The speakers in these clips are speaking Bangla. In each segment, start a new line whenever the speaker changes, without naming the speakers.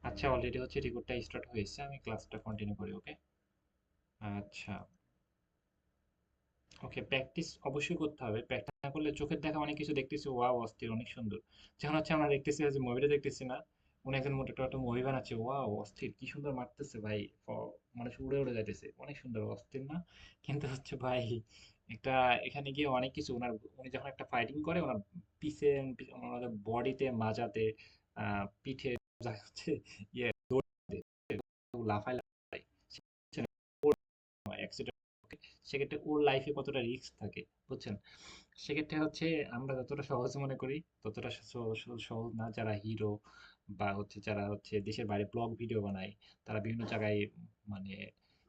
আচ্ছা, অলরেডি হচ্ছে রেকর্ডটা স্টার্ট হয়েছে, আমি ক্লাসটা কন্টিনিউ করি। ওকে। আচ্ছা। ওকে, প্র্যাকটিস অবশ্যই করতে হবে। প্র্যাকটিস না করলে চোখের দেখা অনেক কিছু দেখতেছি, ওয়াও অস্থির, অনেক সুন্দর। যেমন হচ্ছে আমরা দেখতেছি যে মুভিটা দেখতেছি না, উনি একজন মোটা একটা মুভি বানাচ্ছে, ওয়াও অস্থির, কি সুন্দর মারতেছে ভাই। মানুষ উড়ে উড়ে যাইতেছে, অনেক সুন্দর, অস্থির না? কিন্তু হচ্ছে ভাই একটা এখানে গিয়ে অনেক কিছু ওনার, উনি যখন একটা ফাইটিং করে ওনার পিছে, ওনার বডিতে, মাজাতে, পিঠে, যা হচ্ছে ইয়ে লাফায় লাফায় অ্যাক্সিডেন্ট, সেক্ষেত্রে ওর লাইফে কতটা রিস্ক থাকে, বুঝছেন? সেক্ষেত্রে হচ্ছে আমরা যতটা সহজ মনে করি ততটা সহজ না। যারা হিরো বা হচ্ছে যারা হচ্ছে দেশের বাইরে ব্লগ ভিডিও বানায়, তারা বিভিন্ন জায়গায় মানে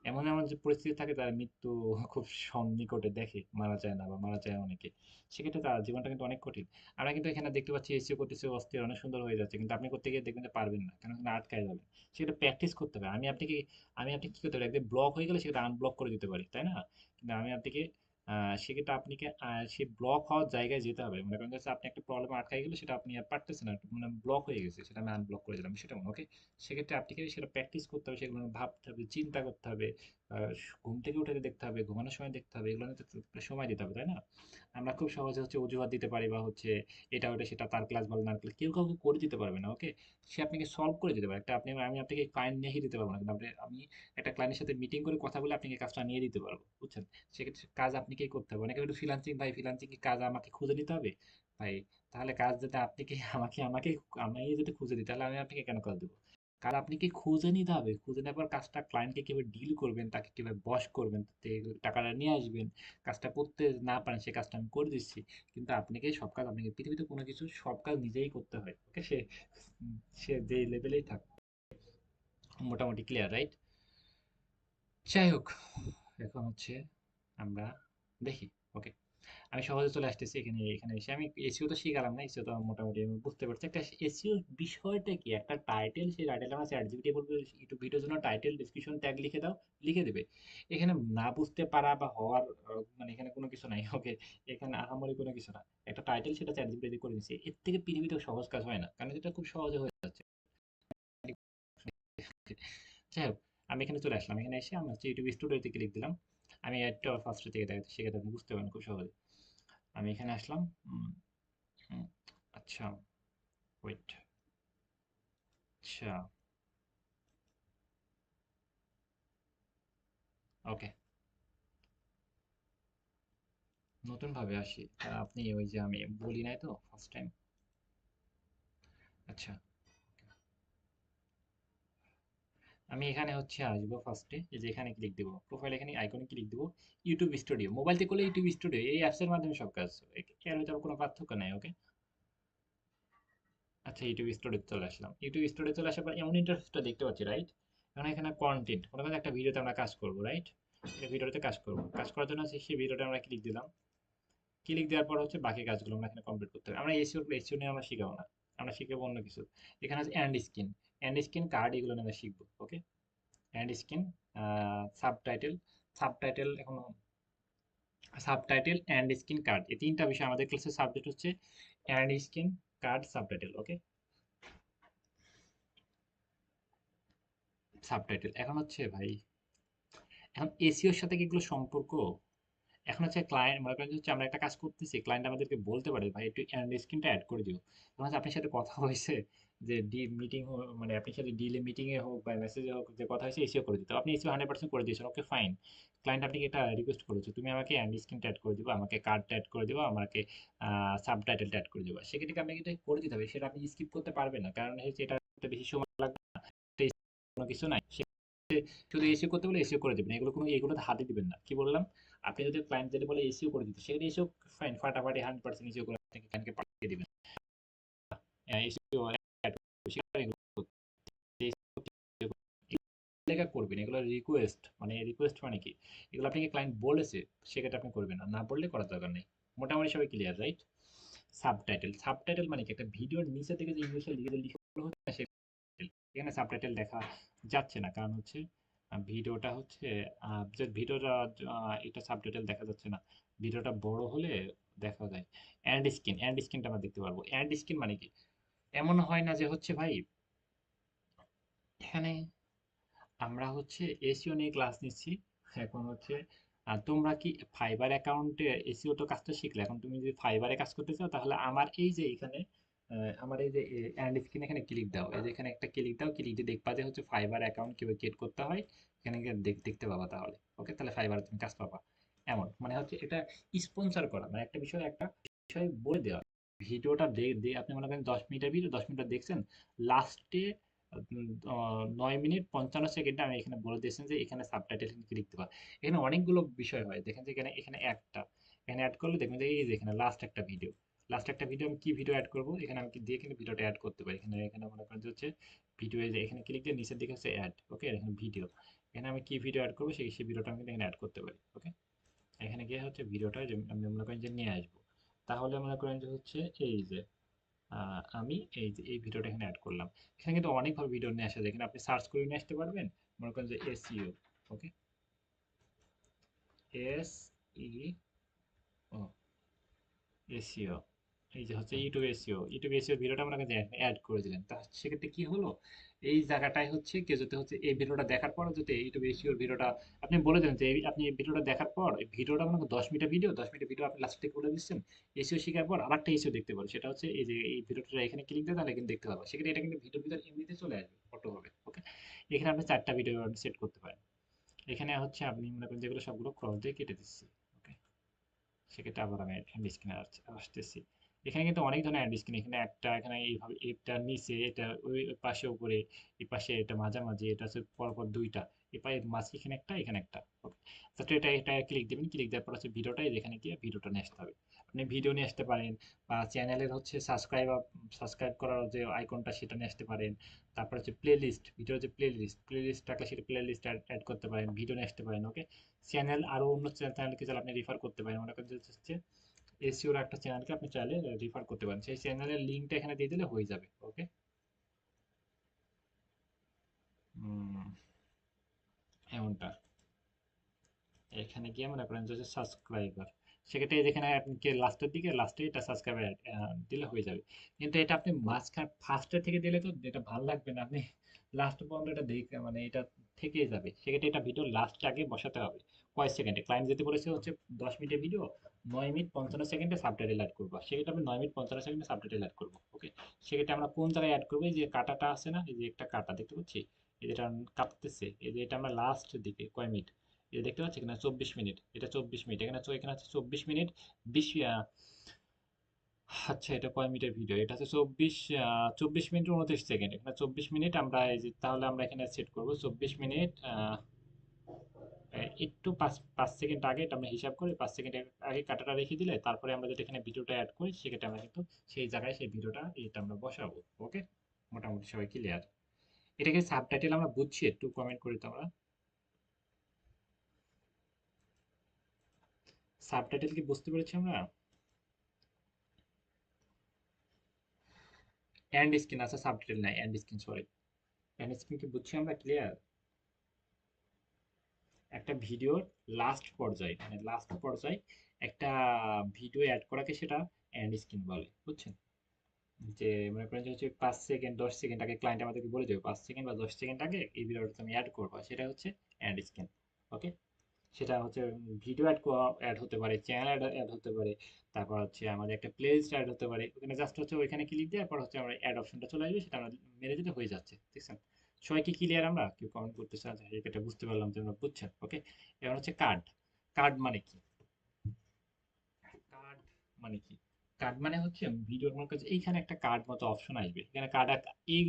এমন এমন যে পরিস্থিতি থাকে, তারা মৃত্যু খুব সন্নিকটে দেখে, মারা যায় না বা মারা যায় অনেকে। সেক্ষেত্রে তার জীবনটা কিন্তু অনেক কঠিন। আমরা কিন্তু এখানে দেখতে পাচ্ছি এসিও করতেছে, অস্থির, অনেক সুন্দর হয়ে যাচ্ছে, কিন্তু আপনি করতে গিয়ে দেখবেন যে পারবেন না, কেন এখানে আটকায় যাবেন। সেটা প্র্যাকটিস করতে হবে। আমি আপনি কি করতে পারি, একদিন ব্লক হয়ে গেলে সেটা আনব্লক করে দিতে পারি, তাই না? কিন্তু আমি আপনাকে সেক্ষেত্রে আপনাকে সেই ব্লক হওয়ার জায়গায় যেতে হবে। মনে করেন যে আপনি একটা প্রবলেম আটকাই গেলে, সেটা আপনি আর পারতেছেন না, মানে ব্লক হয়ে গেছে, সেটা আমি আনব্লক করে দিলাম, সেটা ওকে। সেক্ষেত্রে আপনাকে সেটা প্র্যাকটিস করতে হবে, সেগুলো ভাবতে হবে, চিন্তা করতে হবে, ঘুম থেকে উঠে দেখতে হবে, ঘুমানোর সময় দেখতে হবে, এগুলো নিতে সময় দিতে হবে, তাই না? আমরা খুব সহজে হচ্ছে অজুহাত দিতে পারি, বা হচ্ছে এটা ওটা সেটা, তার ক্লাস ভালো না ক্লাস, কেউ কাউকে করে দিতে পারবে না। ওকে। সে আপনাকে সলভ করে দিতে পারে একটা, আমি আপনাকে ক্লায়েন্ট নিয়ে দিতে পারবো না, কিন্তু আমি একটা ক্লায়েন্টের সাথে মিটিং করে কথা বলে আপনাকে কাজটা নিয়ে দিতে পারবো, বুঝছেন? সেক্ষেত্রে কাজ আপনাকেই করতে হবে। অনেকে একটু ফ্রিল্যান্সিং, ভাই ফ্রিল্যান্সিং কি কাজ আমাকে খুঁজে নিতে হবে? ভাই, তাহলে কাজ যদি আপনি কি আমাকে যদি খুঁজে দিই, তাহলে আমি আপনাকে কেন কাজ দেবো? কাজ আপনি কি খুঁজে নিতে হবে, খুঁজে নেওয়ার পর কাজটা ক্লায়েন্টকে কিভাবে ডিল করবেন, তাকে কিভাবে বশ করবেন, তাতে টাকাটা নিয়ে আসবেন। কাজটা করতে না পারেন, সে কাজটা আমি করে দিচ্ছি, কিন্তু আপনাকে সব কাজ, আপনাকে পৃথিবীতে কোনো কিছু সব কাজ নিজেই করতে হয়। ওকে। সে যে লেভেলেই থাক, মোটামুটি ক্লিয়ার, রাইট? যাই হোক, এখন হচ্ছে আমরা দেখি। ওকে। আমি সহজে চলে আসতেছি এখানে, এখানে এসে আমি এসিও তো শিখালাম না, এসিও তো মোটামুটি আমি বুঝতে পারছি একটা এসিও বিষয়টা কি, একটা টাইটেল, সেই টাইটেল আমরা চ্যাট জিপিটি বলবো ইউটিউব ভিডিওর জন্য টাইটেল ডেসক্রিপশন ট্যাগ লিখে দাও, লিখে দেবে। এখানে না বুঝতে পারা বা হওয়ার মানে এখানে কোনো কিছু নাই। ওকে। এখানে আহামরি কোনো কিছু না। একটা টাইটেল, সেটা চ্যাট জিপিটি করে দিচ্ছে, এর থেকে পৃথিবীতে সহজ কাজ হয় না, কারণ এটা খুব সহজে হয়ে যাচ্ছে। যাই হোক, আমি এখানে চলে আসলাম, এখানে এসে আমি হচ্ছে ইউটিউব স্টুডিওতে ক্লিক দিলাম। আমি একটা ফার্স্ট থেকে দেখাচ্ছি, সেক্ষেত্রে আপনি বুঝতে পারেন খুব সহজে। আমি এখানে আসলাম। উম, উম, আচ্ছা, ওয়েট। আচ্ছা। ওকে। নতুন ভাবে আসি, আপনি ওই যে আমি বলি নাই তো ফার্স্ট টাইম। আচ্ছা, আমি এখানে হচ্ছে আসবো ফার্স্টে, এই যে এখানে ক্লিক দিব, প্রোফাইল এখানে আইকনে ক্লিক দিব। ইউটিউব স্টুডিও, মোবাইল থেকে করলে ইউটিউব স্টুডিও, এই অ্যাপসের মাধ্যমে সব কাজ, এর ভিতরে কোনো পার্থক্য নাই। ওকে। আচ্ছা, ইউটিউব স্টুডিও চলে আসলাম। ইউটিউব স্টুডিও চলে আসার পর এমন ইন্টারফেসটা দেখতে পাচ্ছি, রাইট? এখন এখানে কন্টেন্ট, মনে করেন একটা ভিডিওতে আমরা কাজ করবো, রাইট? এই ভিডিওতে কাজ করবো, কাজ করার জন্য সেই ভিডিওটা আমরা ক্লিক দিলাম। ক্লিক দেওয়ার পর হচ্ছে বাকি কাজগুলো আমরা এখানে কমপ্লিট করতে হবে। আমরা এসইও নিয়ে আমরা শিখাবো না, আমরা শিখাবো অন্য কিছু। এখানে আছে এন্ড স্ক্রিন কার্ড, এগুলো নিয়ে আমরা শিখবো। ওকে। এন্ড স্ক্রিন, সাবটাইটেল, সাবটাইটেল এখন সাবটাইটেল এন্ড স্ক্রিন কার্ড, এই তিনটা বিষয় আমাদের ক্লাসের সাবজেক্ট হচ্ছে and screen, card, subtitle. Okay. Subtitle এখন হচ্ছে ভাই, এখন এসইওর সাথে কি এগুলো সম্পর্ক? এখন হচ্ছে ক্লায়েন্ট, মনে করেন হচ্ছে আমরা একটা কাজ করতেছি, ক্লায়েন্ট আমাদেরকে বলতে পারে ভাই একটু স্ক্রিনটা অ্যাড করে দিও। তখন হচ্ছে আপনার সাথে কথা হয়েছে, যে মিটিং, মানে আপনার সাথে ডিলে মিটিং এ হোক বা মেসেজে হোক, যে কথা হয়েছে এসিও করে দিতে, আপনি এসিও 100% করে দিয়েছেন, ওকে ফাইন। ক্লায়েন্ট আপনাকে এটা রিকোয়েস্ট করেছে, তুমি আমাকে স্ক্রিনটা অ্যাড করে দিবা, আমাকে কার্ডটা অ্যাড করে দিবা, আমাকে সাবটাইটেলটা অ্যাড করে দিবা। সেক্ষেত্রে আপনাকে এটা করে দিতে হবে, সেটা আপনি স্কিপ করতে পারবেন না, কারণ হচ্ছে এটা বেশি সময় লাগবে না, এটা কোনো কিছু নাই। শুধু এসিও করতে বলে এসিও করে দিবেন, এগুলোতে হাতে দিবেন না। কি বললাম? আপনি যদি ক্লায়েন্ট যদি বলে এসিও করে দিতে, সেখানে এসিও ফাইন, ফাটাফাটি 100% এসিও করে আপনাকে ক্লায়েন্টকে পাঠিয়ে দিবেন। এসিও লেখা করবেন, এগুলো রিকোয়েস্ট, মানে রিকোয়েস্ট মানে কি, এগুলো আপনাকে ক্লায়েন্ট বলেছে, সেক্ষেত্রে আপনি করবেন না, না বললে করার দরকার নেই। মোটামুটি সবাই ক্লিয়ার, রাইট? সাবটাইটেল মানে কি, একটা ভিডিওর নিচে থেকে যে ইংলিশে লিখে লিখে হচ্ছে না, এখানে সাবটাইটেল দেখা যাচ্ছে না, কারণ হচ্ছে ভিডিওটা হচ্ছে যে ভিডিওটা, এটা সাবটাইটেল দেখা যাচ্ছে না। ভিডিওটা বড় হলে দেখা যায়। এন্ড স্ক্রিনটা আমরা দেখতে পারবো। এন্ড স্ক্রিন মানে কি, এমন হয় না যে হচ্ছে ভাই এখানে আমরা হচ্ছে এসইও নিয়ে ক্লাস নিচ্ছি। এখন হচ্ছে তোমরা কি ফাইবার অ্যাকাউন্টে এসইও তো কাজটা শিখলে, এখন তুমি যদি ফাইবারে কাজ করতে চাও তাহলে আমার এই যে এখানে আমার এই যে অ্যান্ড স্ক্রিন এখানে ক্লিক দাও, এই যে এখানে একটা ক্লিক দাও, ক্লিক দিয়ে দেখবা যে হচ্ছে ফাইবার অ্যাকাউন্ট কিভাবে ক্রিয়েট করতে হয়, এখানে গিয়ে দেখতে পাবা তাহলে। ওকে, তাহলে ফাইবারে তুমি কাজ পাবা। এমন মানে হচ্ছে এটা স্পন্সর করা, মানে একটা বিষয় বলে দেওয়া। ভিডিওটা আপনি মনে করেন 10 মিনিটের ভিডিও, 10 মিনিট দেখছেন, লাস্টে 9 মিনিট 55 সেকেন্ডে আমি এখানে বলে দিয়েছেন যে এখানে সাবটাইটেল কি লিখতে পারে। এখানে অনেকগুলো বিষয় হয়, দেখেন যে এখানে এখানে একটা এখানে অ্যাড করলে দেখবেন যে এই যে এখানে লাস্ট একটা ভিডিও আমি কি ভিডিও অ্যাড করবো, এখানে আমি দিয়ে কিন্তু ভিডিওটা অ্যাড করতে পারি। এখানে এখানে মনে করেন যে হচ্ছে ভিডিও, এই যে এখানে ক্লিক দিয়ে নিচের দিকে হচ্ছে অ্যাড। ওকে, এখানে ভিডিও, এখানে আমি কি ভিডিও অ্যাড করবো সেই ভিডিওটা আমি কিন্তু এখানে অ্যাড করতে পারি। ওকে, এখানে গিয়ে হচ্ছে ভিডিওটা যে আমি মনে করেন যে নিয়ে আসবো, তাহলে মনে করেন যে হচ্ছে এই যে আমি এই যে এই ভিডিওটা এখানে অ্যাড করলাম। এখানে কিন্তু অনেকভাবে ভিডিও নিয়ে আসা যায়, এখানে আপনি সার্চ করে নিয়ে আসতে পারবেন। মনে করেন যে এসইও, ওকে, এস ই ও এসইও, এই যে হচ্ছে ইউটিউব এসইও ভিডিওটা আপনাকে অ্যাড করে দিলেন, তা সেক্ষেত্রে কি হলো, এই জায়গাটায় হচ্ছে কেউ যদি হচ্ছে এই ভিডিওটা দেখার পর যদি ইউটিউব এসইওর ভিডিওটা আপনি বলে দেন যে আপনি এই ভিডিওটা দেখার পর এই ভিডিওটা মনে করেন 10 মিনিটের ভিডিও, 10 মিনিটের ভিডিও আপনি লাস্ট থেকে বলে দিচ্ছেন, এসইও শেখার পর আরেকটা এসইও দেখতে পারো, সেটা হচ্ছে এই যে এই ভিডিওটা এখানে ক্লিক দিয়ে তাহলে কিন্তু দেখতে পারবো, সেক্ষেত্রে এটা কিন্তু ভিডিওর ভিতরে এমনিতে চলে আসবে অটো হবে। ওকে, এখানে আপনি 4টা ভিডিও সেট করতে পারেন। এখানে হচ্ছে আপনি মনে করেন যেগুলো সবগুলো ক্রস দিয়ে কেটে দিচ্ছি। ওকে, সেক্ষেত্রে আবার আমি হ্যান্ড স্ক্রিনে আসতেছি। এখানে কিন্তু অনেক ধরনের হ্যান্ড স্ক্রিন, এখানে একটা, এখানে এইভাবে এটা নিচে, এটা ওই পাশে উপরে, এই পাশে, এটা মাঝামাঝি, এটা হচ্ছে পরপর দুইটা, এই পায়ে মাঝে এখানে একটা, এখানে একটা। ওকে, তো এটা ক্লিক দিবেন, ক্লিক দেওয়ার পর হচ্ছে ভিডিওটা এখানে গিয়ে ভিডিওটা নিয়ে আসতে হবে। আপনি ভিডিও নিয়ে আসতে পারেন, বা চ্যানেলের হচ্ছে সাবস্ক্রাইব করার যে আইকনটা সেটা নিয়ে আসতে পারেন। তারপর হচ্ছে প্লে লিস্ট, ভিডিওর যে প্লে লিস্ট থাকলে সেটা প্লে লিস্ট অ্যাড করতে পারেন, ভিডিও নিয়ে আসতে পারেন। ওকে, চ্যানেল আরো অন্য চ্যানেলকে চাইলে আপনি রেফার করতে পারেন, মনে করেন যে হচ্ছে এসইওর একটা চ্যানেলকে আপনি চাইলে রেফার করতে পারেন, সেই চ্যানেলের লিঙ্কটা এখানে দিয়ে দিলে হয়ে যাবে। ওকে, এমনটা এখানে গিয়ে মনে করেন যে সাবস্ক্রাইবার, সেক্ষেত্রে যেখানে আপনি লাস্টের দিকে লাস্টে এটা সাবস্ক্রাইবার দিলে হয়ে যাবে। কিন্তু এটা আপনি মাঝখান ফার্স্টের থেকে দিলে তো এটা ভালো লাগবে না, আপনি লাস্ট পর্যন্ত এটা দেখে মানে এটা থেকেই যাবে, সেক্ষেত্রে এটা ভিডিও লাস্ট আগে বসাতে হবে। কয় সেকেন্ডে ক্লায়েন্ট যেতে বলেছে হচ্ছে 10 মিনিটের ভিডিও, 9 মিনিট 55 সেকেন্ডে সাবটাইটেল অ্যাড করবো, সেক্ষেত্রে আমি 9 মিনিট 55 সেকেন্ডে সাবটাইটেল অ্যাড করবো। ওকে, সেক্ষেত্রে আমরা কোন জায়গায় অ্যাড করবো, এই যে কাটাটা আছে না, এই যে একটা কাটা দেখতে পাচ্ছি, এই যেটা কাটতেছে, এই যে এটা আমরা লাস্ট দিকে কয় মিনিট, এটা দেখতে পাচ্ছি এখানে 24 মিনিট, এটা 24 মিনিট, এখানে এখানে হচ্ছে 24 মিনিট 20 আচ্ছা এটা কয় মিনিটের ভিডিও, এটা হচ্ছে 24 মিনিট 29 সেকেন্ড, এখানে 24 মিনিট আমরা এই যে তাহলে আমরা এখানে সেট করবো 24 মিনিট একটু 5 5 সেকেন্ড আগে এটা আমরা হিসাব করে 5 সেকেন্ড আগে কাটাটা রেখে দিলে তারপরে আমরা যেটা এখানে ভিডিওটা অ্যাড করি সেক্ষেত্রে আমরা কিন্তু সেই জায়গায় সেই ভিডিওটা এটা আমরা বসাবো। ওকে, মোটামুটি সবাই ক্লিয়ার? এটাকে সাবটাইটেল আমরা বুঝছি, একটু কমেন্ট করি তো আমরা। সাবটাইটেল কি বুঝতে পেরেছি আমরা? এন্ড স্ক্রিন আছে, সাবটাইটেল নাই, and screen sorry, and screen কি বুঝছি আমরা ক্লিয়ার? একটা ভিডিওর লাস্ট পর্যায়ে মানে লাস্ট পর্যায়ে একটা ভিডিও অ্যাড করাকে সেটা এন্ড স্ক্রিন বলে, বুঝছেন? যে মনে করেন যে হচ্ছে 5 সেকেন্ড 10 সেকেন্ড আগে ক্লায়েন্ট আমাদেরকে বলে দেবে 5 সেকেন্ড বা 10 সেকেন্ড আগে এই ভিডিওটা তুমি অ্যাড করবা, সেটা হচ্ছে এন্ড স্ক্রিন। ওকে, সেটা হচ্ছে ভিডিও অ্যাড হতে পারে, চ্যানেল অ্যাড হতে পারে, তারপর হচ্ছে আমাদের একটা প্লেলিস্ট অ্যাড হতে পারে, ওখানে জাস্ট হচ্ছে ওইখানে ক্লিক দেওয়ার পর হচ্ছে আমরা অ্যাড অপশনটা চলে আসবে, সেটা আমরা মেরে দিলে হয়ে যাচ্ছে। দেখছেন? সবাই কি ক্লিয়ার? আমরা কেউ কমেন্ট করতেছে না, এটা বুঝতে পারলাম যে আমরা বুঝছেন। ওকে, এবার হচ্ছে কার্ড। কার্ড মানে কি? কার্ড মানে কি? কার্ড মানে হচ্ছে ভিডিওর আমার কাছে এইখানে একটা কার্ড মতো অপশন আসবে, এখানে কার্ড,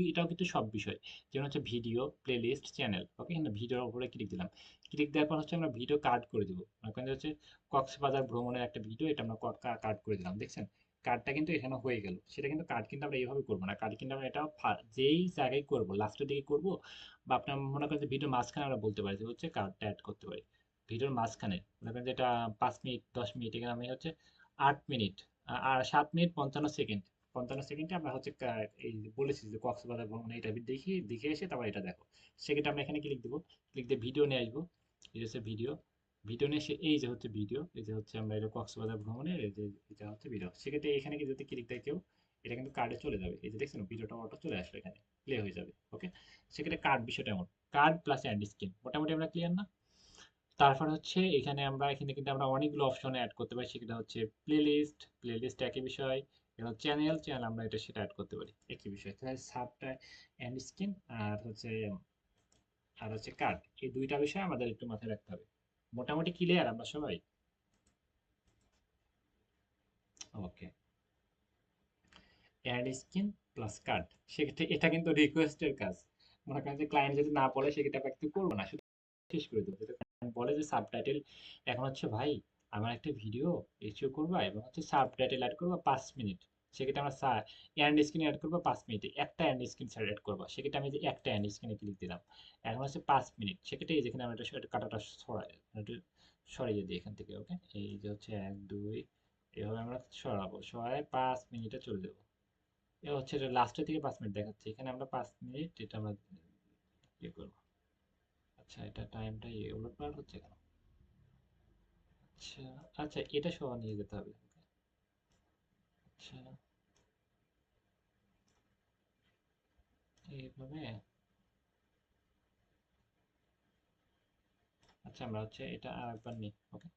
এটাও কিন্তু সব বিষয়, যেমন হচ্ছে ভিডিও প্লেলিস্ট চ্যানেল। ওকে, এখানে ভিডিওর উপরে ক্লিক দিলাম, ক্লিক দেওয়ার পর হচ্ছে আমরা ভিডিও কার্ড করে দিব, ওখানে হচ্ছে কক্সবাজার ভ্রমণের একটা ভিডিও, এটা আমরা কার্ড করে দিলাম। দেখছেন? কার্ডটা কিন্তু এখানে হয়ে গেল, সেটা কিন্তু কার্ড কিন্তু আমরা এইভাবে করবো না, কার্ড কিন্তু আমরা এটা যেই জায়গায় করবো লাস্টের দিকে করবো, বা আপনার মনে করেন যে ভিডিওর মাঝখানে আমরা বলতে পারি যে হচ্ছে কার্ডটা অ্যাড করতে পারি। ভিডিওর মাঝখানে মনে করেন যেটা 5 মিনিট 10 মিনিট, এখানে আমি হচ্ছে 8 মিনিট আর 7 মিনিট 55 সেকেন্ড, 55 সেকেন্ডে আমরা হচ্ছে এই যে বলেছি যে কক্সবাজার ভ্রমণ, এটা দেখি দেখে এসে তারপর এটা দেখো, সেক্ষেত্রে আমরা এখানে ক্লিক দেবো, ক্লিক দিয়ে ভিডিও নিয়ে আসবো, এই হচ্ছে ভিডিও, ভিডিও নিয়ে এসে এই যে হচ্ছে ভিডিও, এই যে হচ্ছে আমরা এটা কক্সবাজার ভ্রমণের এই যে এটা হচ্ছে ভিডিও, সেক্ষেত্রে এখানে কি যদি ক্লিক দেয় কেউ, এটা কিন্তু কার্ডে চলে যাবে। এই যে দেখছেন ভিডিওটা অটো চলে আসলো, এখানে প্লে হয়ে যাবে। ওকে, সেক্ষেত্রে কার্ড বিষয়টা এমন, কার্ড প্লাস অ্যান্ড স্ক্রিন মোটামুটি আমরা ক্লিয়ার না? তারপর হচ্ছে এখানে আমরা এখানে কিন্তু আমরা অনেকগুলো অপশন অ্যাড করতে পারি, সেটা হচ্ছে প্লেলিস্ট, প্লেলিস্ট একই বিষয়। এবং চ্যানেল, চ্যানেল আমরা এটা সেটা অ্যাড করতে পারি, একই বিষয়। তাহলে সাবটা অ্যান্ড স্ক্রিন আর হচ্ছে কার্ড, এই দুইটা বিষয় আমাদের একটু মাথায় রাখতে হবে। মোটামুটি ক্লিয়ার আমরা সবাই? ওকে, অ্যাড স্ক্রিন প্লাস কার্ড, সেক্ষেত্রে এটা কিন্তু রিকোয়েস্টের কাজ। মনে করেন যে ক্লায়েন্ট যদি না বলে সেক্ষেত্রে আমরা কিছু করবো না, শুধু শেষ করে দেবো। যেটা client বলে যে সাবটাইটেল, এখন হচ্ছে ভাই আমার একটা ভিডিও ইস্যু করবা এবং হচ্ছে সাবটাইটেল অ্যাড করবা 5 মিনিট, সেক্ষেত্রে আমরা এন্ড স্ক্রিন অ্যাড করবো 5 মিনিটে, একটা এন্ড স্ক্রিন অ্যাড করবো, সেক্ষেত্রে আমি যে একটা এন্ড স্ক্রিনে ক্লিক দিলাম, এখন হচ্ছে 5 মিনিট, সেক্ষেত্রে এই যেখানে আমরা এটা কাটাটা একটু সরিয়ে দিই এখান থেকে। ওকে, এই যে হচ্ছে 1 2, এভাবে আমরা সরাবো, সরাই 5 মিনিটে চলে যাবো। এ হচ্ছে লাস্টের দিকে 5 মিনিট দেখাচ্ছে, এখানে আমরা 5 মিনিট এটা আমরা ইয়ে করবো। আচ্ছা, এটা টাইমটা ওলট পালট হচ্ছে কেন? আচ্ছা, আচ্ছা, এটা সহ নিয়ে যেতে হবে। আচ্ছা, এইভাবে। আচ্ছা, আমরা হচ্ছে এটা আরেকবার নিই। ওকে,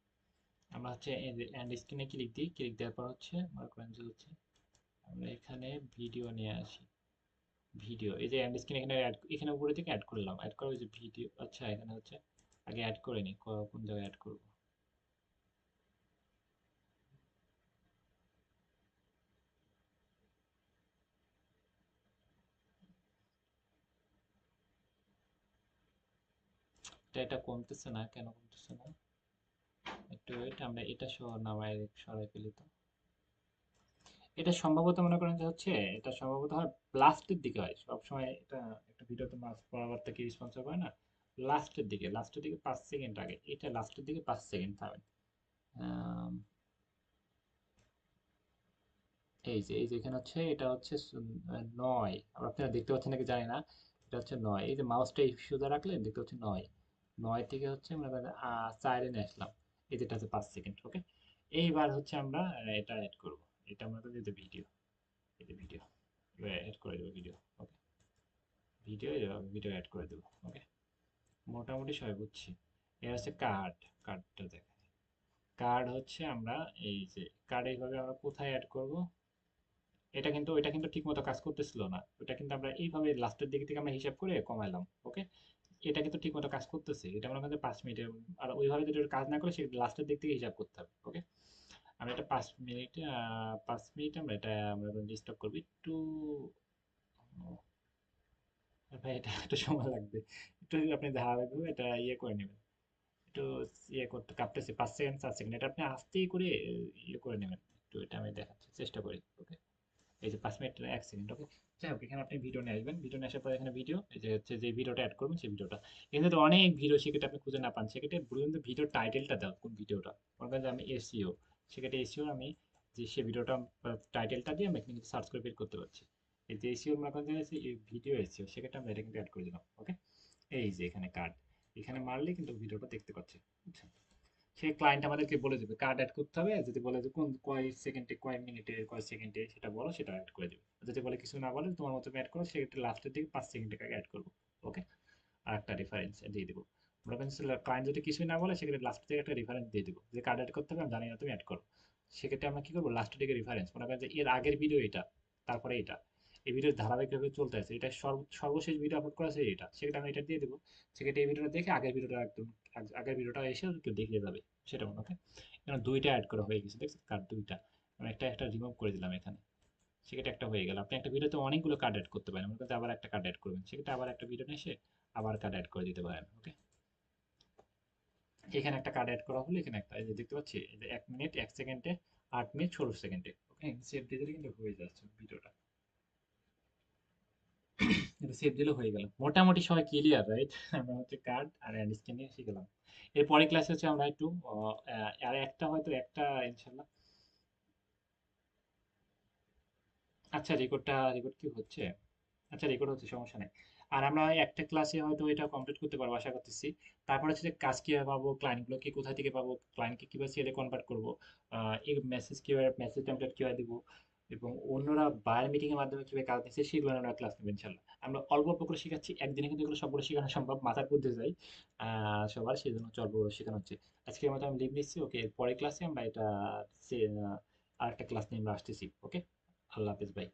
আমরা হচ্ছে এই যে এন্ড স্ক্রিনে ক্লিক দিই, ক্লিক দেওয়ার পর হচ্ছে মনে করেন যে হচ্ছে আমরা এখানে ভিডিও নিয়ে আসি। ভিডিও, এই যে এন্ড স্ক্রিন এখানে এখানে উপরে থেকে অ্যাড করলাম, অ্যাড করা ওই যে ভিডিও। আচ্ছা, এখানে হচ্ছে আগে অ্যাড করে নিই, কোন জায়গায় অ্যাড করবো। এটা কমতেছে না কেন, কমতেছে না? একটু ওয়েট, আমরা এটা সহ নামায় সরাই ফেলি তো। এটা সম্ভবত মনে করেন যে হচ্ছে, এটা সম্ভবত হয় লাস্টের দিকে হয় সবসময়। এটা একটা ভিডিওতে মাছ বরাবর থেকে স্পন্সর করে না, লাস্টের দিকে, লাস্টের দিকে 5 সেকেন্ড আগে, এটা লাস্টের দিকে 5 সেকেন্ড থাকবে। আম, এই যে এখানে হচ্ছে এটা হচ্ছে 9, আপনারা দেখতে পাচ্ছেন নাকি জানি না, এটা হচ্ছে 9। এই যে মাউসটা এই সোজা রাখলে দেখতে হচ্ছে 9, 9 থেকে হচ্ছে মনে করেন 4-এ নিয়ে আসলাম, এই যেটা হচ্ছে 5 সেকেন্ড। ওকে, এইবার হচ্ছে আমরা এটা অ্যাড করবো, এটা আমরা যদি ভিডিও, এই যে ভিডিও অ্যাড করে দেবো ভিডিও। ওকে, ভিডিও, ভিডিও অ্যাড করে দেবো। ওকে, মোটামুটি সবাই বুঝছি। এর হচ্ছে কার্ড, কার্ডটা দেখ, কার্ড হচ্ছে আমরা এই যে কার্ড এইভাবে আমরা কোথায় অ্যাড করব, এটা কিন্তু ঠিক মতো কাজ করতেছিল না, ওটা কিন্তু আমরা এইভাবে লাস্টের দিক থেকে আমরা হিসাব করে কমাইলাম। ওকে, এটা কিন্তু ঠিক মতো কাজ করতেছে, এটা মনে করেন 5 মিনিটের, আর ওইভাবে যদি ওটা কাজ না করে সে লাস্টের দিক থেকে হিসাব করতে হবে। ওকে, আমরা এটা 5 মিনিট, 5 মিনিট আমরা স্টপ করবো একটু। ভাই এটা একটু সময় লাগবে, একটু যদি আপনি ধারাবাহিকভাবে এটা ইয়ে করে নেবেন, একটু ইয়ে করতে কাঁপতেছে, 5 সেকেন্ড 4 সেকেন্ড, এটা আপনি আস্তেই করে ইয়ে করে নেবেন। একটু এটা আমি দেখাচ্ছি, চেষ্টা করি। ওকে, এই যে 5 মিনিট 1 সেকেন্ড। ওকে, যাই হোক, এখানে আপনি ভিডিও নিয়ে আসবেন, ভিডিও নিয়ে আসার পর এখানে ভিডিও, এই যে হচ্ছে যে ভিডিওটা অ্যাড করবেন সেই ভিডিওটা, এখানে তো অনেক ভিডিও, সেক্ষেত্রে আপনি খুঁজে না পান, সেক্ষেত্রে বলুন যে ভিডিও টাইটেলটা দাও কোন ভিডিওটা। মনে করেন যে আমি এসইও, সেক্ষেত্রে এসইও আমি যে সে ভিডিওটা টাইটেলটা দিয়ে আমি এখানে কিন্তু সার্চ করে বের করতে পারছি। এই যে এসইও মনে করেন যে ভিডিও এসইও, সেক্ষেত্রে আমরা এটা কিন্তু অ্যাড করে দিলাম। ওকে, এই যে এখানে কার্ড, এখানে মারলে কিন্তু ভিডিওটা দেখতে পাচ্ছে। বুঝছেন? সেই ক্লায়েন্ট আমাদেরকে বলে দেবে কার্ড অ্যাড করতে হবে, যদি বলে যে কোন কয় সেকেন্ডে, কয় মিনিটে, কয় সেকেন্ডে সেটা বলো, সেটা অ্যাড করে দেবে। যদি বলে কিছু না বলে তোমার মতো অ্যাড করো, সেক্ষেত্রে লাস্টের দিকে 5 সেকেন্ডে আগে অ্যাড করবো। ওকে, আর একটা রেফারেন্স দিয়ে দেবো। মনে করেন ক্লায়েন্ট যদি কিছুই না বলে, সেক্ষেত্রে লাস্ট থেকে একটা রেফারেন্স দিয়ে দেবো যে কার্ড অ্যাড করতে হবে, আমি জানি না, তুমি অ্যাড করো। সেক্ষেত্রে আমরা কি করবো, লাস্টের দিকে রেফারেন্স, মনে করেন যে এর আগের ভিডিও এটা, তারপরে এটা, এই ভিডিও ধারাবাহিকভাবে চলতে আছে, এটা সর্বশেষ ভিডিও আপলোড করা আছে এটা, সেক্ষেত্রে আমরা এটা দিয়ে দেবো। সেক্ষেত্রে এই ভিডিওটা দেখে আগের ভিডিওটা একদম, আগের ভিডিওটা এসে কেউ দেখিয়ে যাবে সেটা মনে, ওকে। এখানে দুইটা অ্যাড করা হয়ে গেছে, দেখছেন কার্ড দুইটা, আমি একটা একটা রিমুভ করে দিলাম এখানে, সেক্ষেত্রে একটা হয়ে গেল। আপনি একটা ভিডিওতে অনেকগুলো কার্ড অ্যাড করতে পারেন, মনে করেন আবার একটা কার্ড অ্যাড করবেন, সেক্ষেত্রে আবার একটা ভিডিও নিয়ে এসে আবার কার্ড অ্যাড করে দিতে পারেন। ওকে, এখানে একটা কার্ড অ্যাড করা হলো, এখানে একটা, এই যে দেখতে পাচ্ছি, এই যে 1 মিনিট 1 সেকেন্ডে, 8 মিনিট 16 সেকেন্ডে। ওকে, সেভ দিয়ে দিলে কিন্তু হয়ে যাচ্ছে ভিডিওটা, এটা সেভ দিলে হয়ে গেল। মোটামুটি সবাই ক্লিয়ার, রাইট? আমরা হচ্ছে কার্ড আর এন্ড স্ক্রিন নিয়ে শিখলাম। এর পরের ক্লাসে হচ্ছে আমরা একটু আর একটা, হয়তো একটা ইনশাল্লাহ। আচ্ছা, রেকর্ড কি হচ্ছে? আচ্ছা, রেকর্ড হচ্ছে, সমস্যা নেই। আর আমরা ওই একটা ক্লাসে হয়তো এটা কমপ্লিট করতে পারবো আশা করতেছি। তারপর হচ্ছে যে কাজ কিভাবে পাবো, ক্লায়েন্টগুলোকে কোথা থেকে পাবো, ক্লায়েন্টকে কিভাবে সেলে কনভার্ট করবো, এই মেসেজ কিভাবে, মেসেজ টেমপ্লেট কিভাবে দিব, এবং অন্যরা বায়ার মিটিং এর মাধ্যমে কিভাবে কাজ দিচ্ছে সেগুলো নিয়ে আমরা ক্লাস নেবো ইনশাল্লাহ। আমরা অল্প অল্প করে শেখাচ্ছি, একদিনে কিন্তু এগুলো সবগুলো শেখানো সম্ভব, মাথার মধ্যে যায় সবার, সেই জন্য হচ্ছে অল্প করে শেখানো হচ্ছে। আজকের মতো আমি লিভ নিচ্ছি, ওকে। পরের ক্লাসে আমরা এটা আরেকটা ক্লাস নিয়ে আমরা আসতেছি, ওকে। আল্লাহ হাফেজ ভাই।